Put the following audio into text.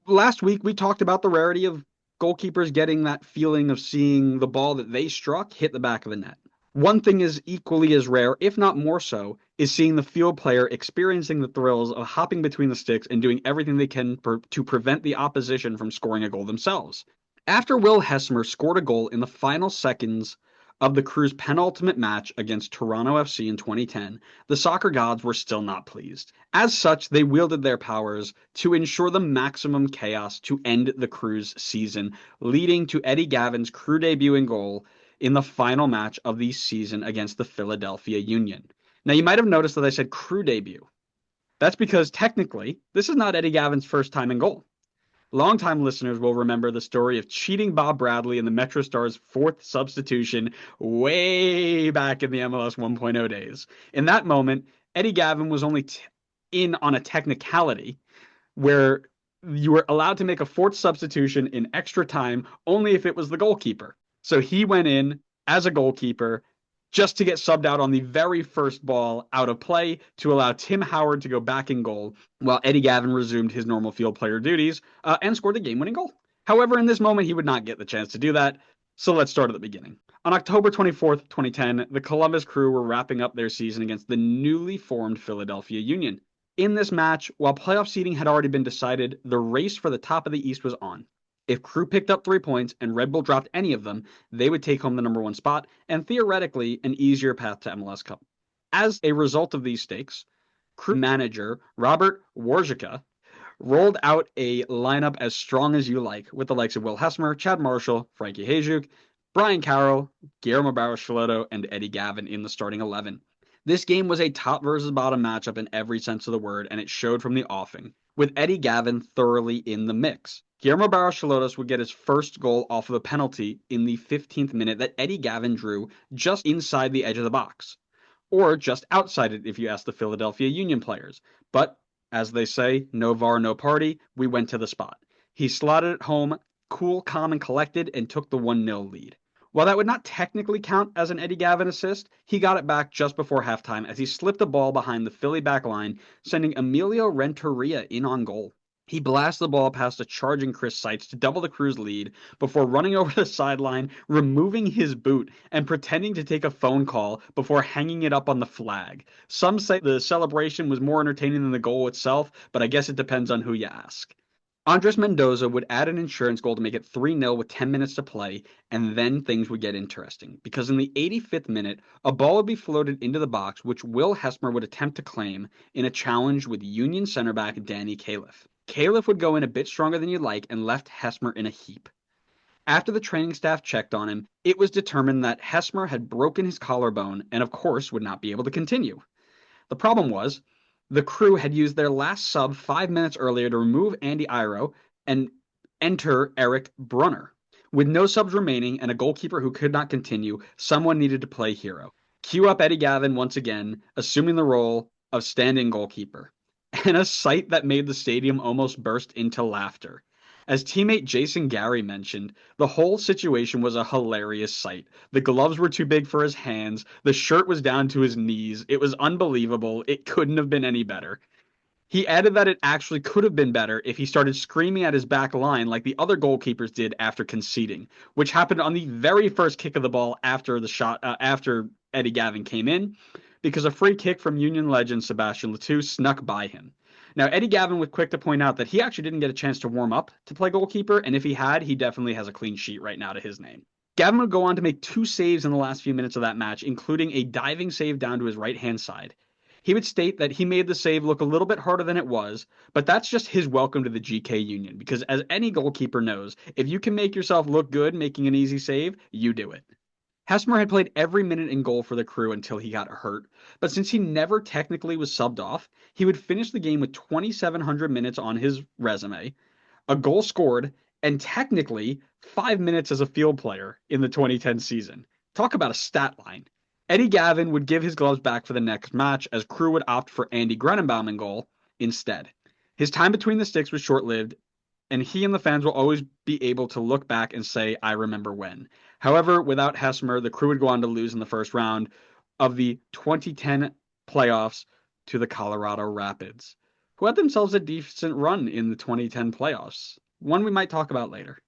last week we talked about the rarity of goalkeepers getting that feeling of seeing the ball that they struck hit the back of the net. One thing is equally as rare, if not more so, is seeing the field player experiencing the thrills of hopping between the sticks and doing everything they can to prevent the opposition from scoring a goal themselves. After Will Hesmer scored a goal in the final seconds of the Crew's penultimate match against Toronto FC in 2010, the soccer gods were still not pleased. As such, they wielded their powers to ensure the maximum chaos to end the Crew's season, leading to Eddie Gaven's Crew debut in goal in the final match of the season against the Philadelphia Union. Now, you might have noticed that I said Crew debut. That's because technically, this is not Eddie Gaven's first time in goal. Longtime listeners will remember the story of cheating Bob Bradley in the Metro Stars' fourth substitution way back in the MLS 1.0 days. In that moment, Eddie Gaven was only in on a technicality where you were allowed to make a fourth substitution in extra time only if it was the goalkeeper. So he went in as a goalkeeper just to get subbed out on the very first ball out of play to allow Tim Howard to go back in goal while Eddie Gaven resumed his normal field player duties and scored the game-winning goal. However, in this moment, he would not get the chance to do that, so let's start at the beginning. On October 24th, 2010, the Columbus Crew were wrapping up their season against the newly formed Philadelphia Union. In this match, while playoff seeding had already been decided, the race for the top of the East was on. If Crew picked up 3 points and Red Bull dropped any of them, they would take home the number 1 spot and theoretically an easier path to MLS Cup. As a result of these stakes, Crew manager Robert Warzyka rolled out a lineup as strong as you like with the likes of Will Hesmer, Chad Marshall, Frankie Hajuk, Brian Carroll, Guillermo Barros-Schelotto, and Eddie Gaven in the starting 11. This game was a top versus bottom matchup in every sense of the word, and it showed from the offing, with Eddie Gaven thoroughly in the mix. Guillermo Barros-Schelotto would get his first goal off of a penalty in the 15th minute that Eddie Gaven drew just inside the edge of the box, or just outside it if you ask the Philadelphia Union players. But, as they say, no VAR, no party, we went to the spot. He slotted it home, cool, calm, and collected, and took the 1-0 lead. While that would not technically count as an Eddie Gaven assist, he got it back just before halftime as he slipped the ball behind the Philly back line, sending Emilio Renteria in on goal. He blasted the ball past a charging Chris Seitz to double the Crew's lead before running over the sideline, removing his boot, and pretending to take a phone call before hanging it up on the flag. Some say the celebration was more entertaining than the goal itself, but I guess it depends on who you ask. Andres Mendoza would add an insurance goal to make it 3-0 with 10 minutes to play, and then things would get interesting, because in the 85th minute, a ball would be floated into the box, which Will Hesmer would attempt to claim in a challenge with Union center back Danny Califf. Califf would go in a bit stronger than you'd like and left Hesmer in a heap. After the training staff checked on him, it was determined that Hesmer had broken his collarbone and of course would not be able to continue. The problem was, the Crew had used their last sub 5 minutes earlier to remove Andy Iro and enter Eric Brunner. With no subs remaining and a goalkeeper who could not continue, someone needed to play hero. Cue up Eddie Gaven once again, assuming the role of stand-in goalkeeper. And a sight that made the stadium almost burst into laughter. As teammate Jason Gary mentioned, the whole situation was a hilarious sight. The gloves were too big for his hands, the shirt was down to his knees, it was unbelievable, it couldn't have been any better. He added that it actually could have been better if he started screaming at his back line like the other goalkeepers did after conceding, which happened on the very first kick of the ball after the shot, after Eddie Gaven came in, because a free kick from Union legend Sebastian Letou snuck by him. Now, Eddie Gaven was quick to point out that he actually didn't get a chance to warm up to play goalkeeper, and if he had, he definitely has a clean sheet right now to his name. Gaven would go on to make 2 saves in the last few minutes of that match, including a diving save down to his right-hand side. He would state that he made the save look a little bit harder than it was, but that's just his welcome to the GK Union, because as any goalkeeper knows, if you can make yourself look good making an easy save, you do it. Hesmer had played every minute in goal for the Crew until he got hurt, but since he never technically was subbed off, he would finish the game with 2,700 minutes on his resume, a goal scored, and technically 5 minutes as a field player in the 2010 season. Talk about a stat line. Eddie Gaven would give his gloves back for the next match as Crew would opt for Andy Grenenbaum in goal instead. His time between the sticks was short-lived, and he and the fans will always be able to look back and say, I remember when. However, without Hesmer, the Crew would go on to lose in the first round of the 2010 playoffs to the Colorado Rapids. who had themselves a decent run in the 2010 playoffs, one we might talk about later.